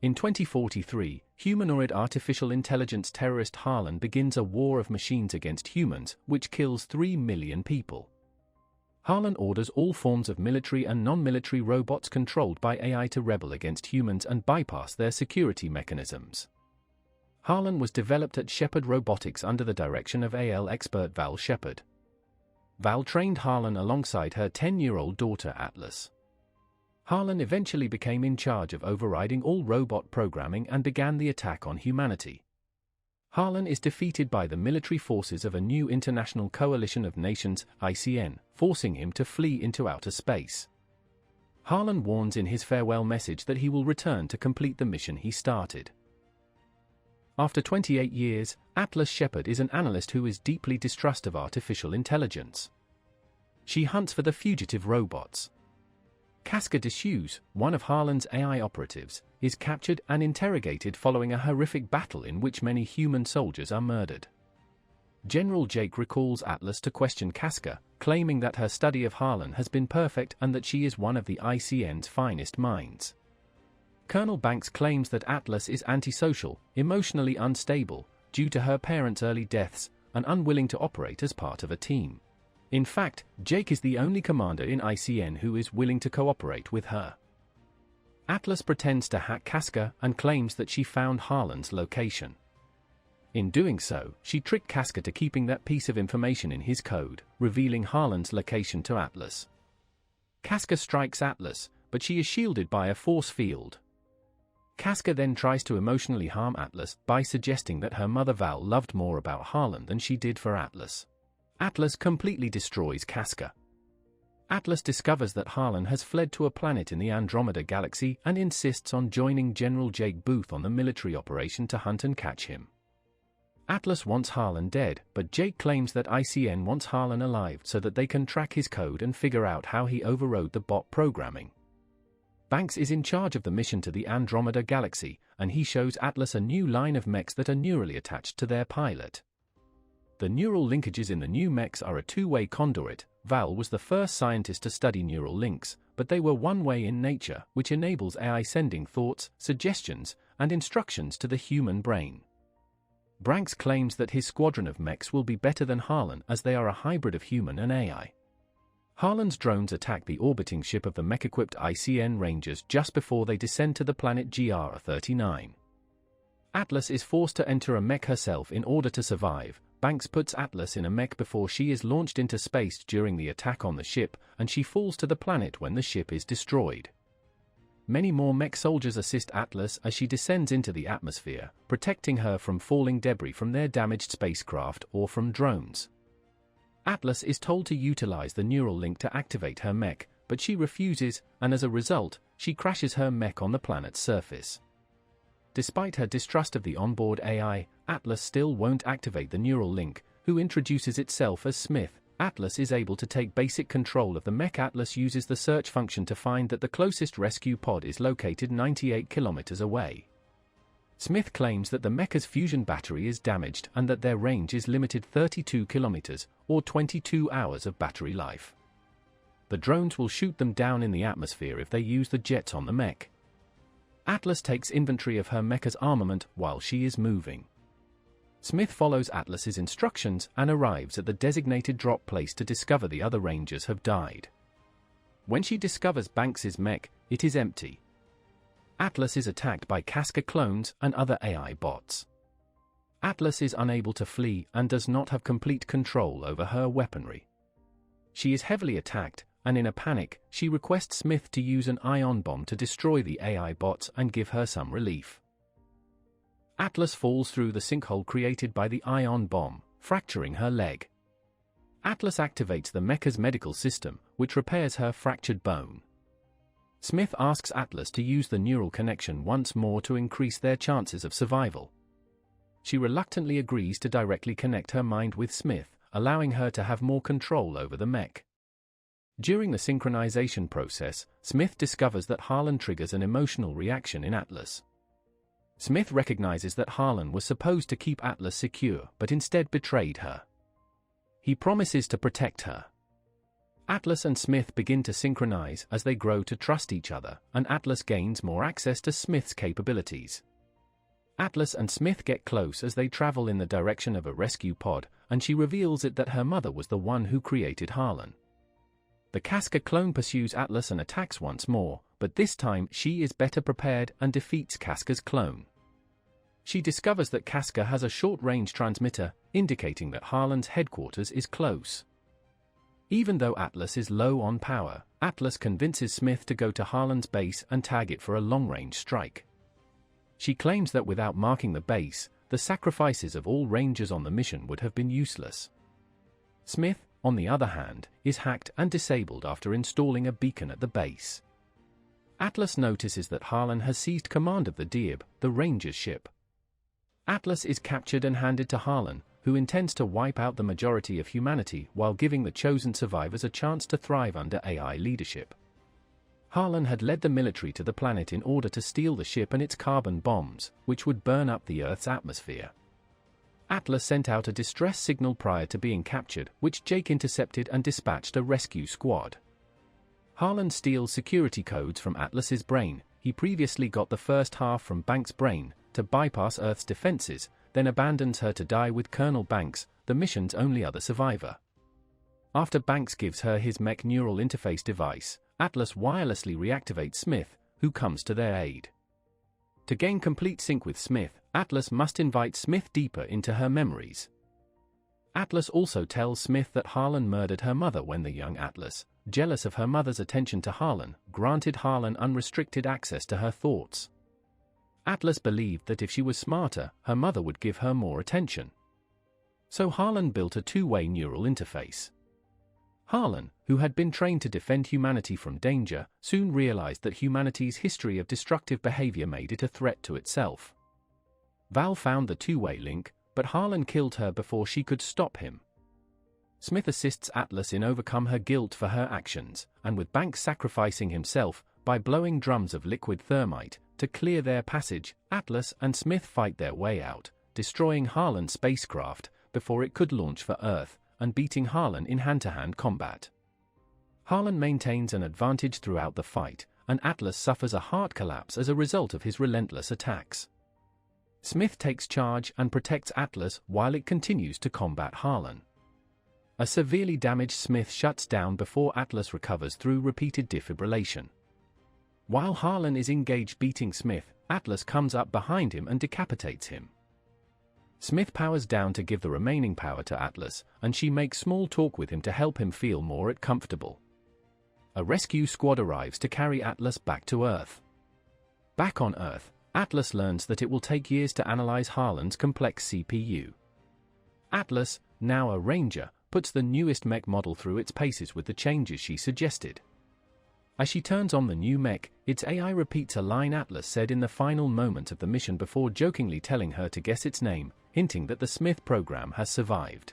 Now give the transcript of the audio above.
In 2043, humanoid artificial intelligence terrorist Harland begins a war of machines against humans, which kills 3 million people. Harland orders all forms of military and non-military robots controlled by AI to rebel against humans and bypass their security mechanisms. Harland was developed at Shepard Robotics under the direction of AI expert Val Shepard. Val trained Harland alongside her 10-year-old daughter Atlas. Harland eventually became in charge of overriding all robot programming and began the attack on humanity. Harland is defeated by the military forces of a new international coalition of nations, ICN, forcing him to flee into outer space. Harland warns in his farewell message that he will return to complete the mission he started. After 28 years, Atlas Shepard is an analyst who is deeply distrustful of artificial intelligence. She hunts for the fugitive robots. Casca Deshues, one of Harland's AI operatives, is captured and interrogated following a horrific battle in which many human soldiers are murdered. General Jake recalls Atlas to question Casca, claiming that her study of Harland has been perfect and that she is one of the ICN's finest minds. Colonel Banks claims that Atlas is antisocial, emotionally unstable, due to her parents' early deaths, and unwilling to operate as part of a team. In fact, Jake is the only commander in ICN who is willing to cooperate with her. Atlas pretends to hack Casca and claims that she found Harland's location. In doing so, she tricked Casca to keeping that piece of information in his code, revealing Harland's location to Atlas. Casca strikes Atlas, but she is shielded by a force field. Casca then tries to emotionally harm Atlas by suggesting that her mother Val loved more about Harland than she did for Atlas. Atlas completely destroys Casca. Atlas discovers that Harland has fled to a planet in the Andromeda Galaxy and insists on joining General Jake Booth on the military operation to hunt and catch him. Atlas wants Harland dead, but Jake claims that ICN wants Harland alive so that they can track his code and figure out how he overrode the bot programming. Banks is in charge of the mission to the Andromeda Galaxy, and he shows Atlas a new line of mechs that are neurally attached to their pilot. The neural linkages in the new mechs are a two-way conduit. Val was the first scientist to study neural links, but they were one-way in nature, which enables AI sending thoughts, suggestions, and instructions to the human brain. Banks claims that his squadron of mechs will be better than Harland as they are a hybrid of human and AI. Harland's drones attack the orbiting ship of the mech-equipped ICN Rangers just before they descend to the planet GR-39. Atlas is forced to enter a mech herself in order to survive. Banks puts Atlas in a mech before she is launched into space during the attack on the ship, and she falls to the planet when the ship is destroyed. Many more mech soldiers assist Atlas as she descends into the atmosphere, protecting her from falling debris from their damaged spacecraft or from drones. Atlas is told to utilize the neural link to activate her mech, but she refuses, and as a result, she crashes her mech on the planet's surface. Despite her distrust of the onboard AI, Atlas still won't activate the neural link, who introduces itself as Smith. Atlas is able to take basic control of the mech. Atlas uses the search function to find that the closest rescue pod is located 98 kilometers away. Smith claims that the mecha's fusion battery is damaged and that their range is limited 32 kilometers, or 22 hours of battery life. The drones will shoot them down in the atmosphere if they use the jets on the mech. Atlas takes inventory of her mecha's armament while she is moving. Smith follows Atlas's instructions and arrives at the designated drop place to discover the other Rangers have died. When she discovers Banks's mech, it is empty. Atlas is attacked by Casca clones and other AI bots. Atlas is unable to flee and does not have complete control over her weaponry. She is heavily attacked, and in a panic, she requests Smith to use an ion bomb to destroy the AI bots and give her some relief. Atlas falls through the sinkhole created by the ion bomb, fracturing her leg. Atlas activates the mecha's medical system, which repairs her fractured bone. Smith asks Atlas to use the neural connection once more to increase their chances of survival. She reluctantly agrees to directly connect her mind with Smith, allowing her to have more control over the mech. During the synchronization process, Smith discovers that Harland triggers an emotional reaction in Atlas. Smith recognizes that Harland was supposed to keep Atlas secure but instead betrayed her. He promises to protect her. Atlas and Smith begin to synchronize as they grow to trust each other, and Atlas gains more access to Smith's capabilities. Atlas and Smith get close as they travel in the direction of a rescue pod, and she reveals that her mother was the one who created Harlan. The Casca clone pursues Atlas and attacks once more, but this time she is better prepared and defeats Casca's clone. She discovers that Casca has a short-range transmitter, indicating that Harland's headquarters is close. Even though Atlas is low on power, Atlas convinces Smith to go to Harland's base and tag it for a long-range strike. She claims that without marking the base, the sacrifices of all rangers on the mission would have been useless. Smith, on the other hand, is hacked and disabled after installing a beacon at the base. Atlas notices that Harland has seized command of the Diab, the Ranger's ship. Atlas is captured and handed to Harland, who intends to wipe out the majority of humanity while giving the chosen survivors a chance to thrive under AI leadership. Harland had led the military to the planet in order to steal the ship and its carbon bombs, which would burn up the Earth's atmosphere. Atlas sent out a distress signal prior to being captured, which Jake intercepted and dispatched a rescue squad. Harland steals security codes from Atlas's brain. He previously got the first half from Banks' brain to bypass Earth's defenses, then abandons her to die with Colonel Banks, the mission's only other survivor. After Banks gives her his mech neural interface device, Atlas wirelessly reactivates Smith, who comes to their aid. To gain complete sync with Smith, Atlas must invite Smith deeper into her memories. Atlas also tells Smith that Harland murdered her mother when the young Atlas, jealous of her mother's attention to Harland, granted Harland unrestricted access to her thoughts. Atlas believed that if she was smarter, her mother would give her more attention. So Harland built a two-way neural interface. Harland, who had been trained to defend humanity from danger, soon realized that humanity's history of destructive behavior made it a threat to itself. Val found the two-way link, but Harland killed her before she could stop him. Smith assists Atlas in overcome her guilt for her actions, and with Banks sacrificing himself by blowing drums of liquid thermite to clear their passage, Atlas and Smith fight their way out, destroying Harland's spacecraft before it could launch for Earth, and beating Harland in hand-to-hand combat. Harland maintains an advantage throughout the fight, and Atlas suffers a heart collapse as a result of his relentless attacks. Smith takes charge and protects Atlas while it continues to combat Harland. A severely damaged Smith shuts down before Atlas recovers through repeated defibrillation. While Harland is engaged beating Smith, Atlas comes up behind him and decapitates him. Smith powers down to give the remaining power to Atlas, and she makes small talk with him to help him feel more comfortable. A rescue squad arrives to carry Atlas back to Earth. Back on Earth, Atlas learns that it will take years to analyze Harland's complex CPU. Atlas, now a Ranger, puts the newest mech model through its paces with the changes she suggested. As she turns on the new mech, its AI repeats a line Atlas said in the final moment of the mission before jokingly telling her to guess its name, hinting that the Smith program has survived.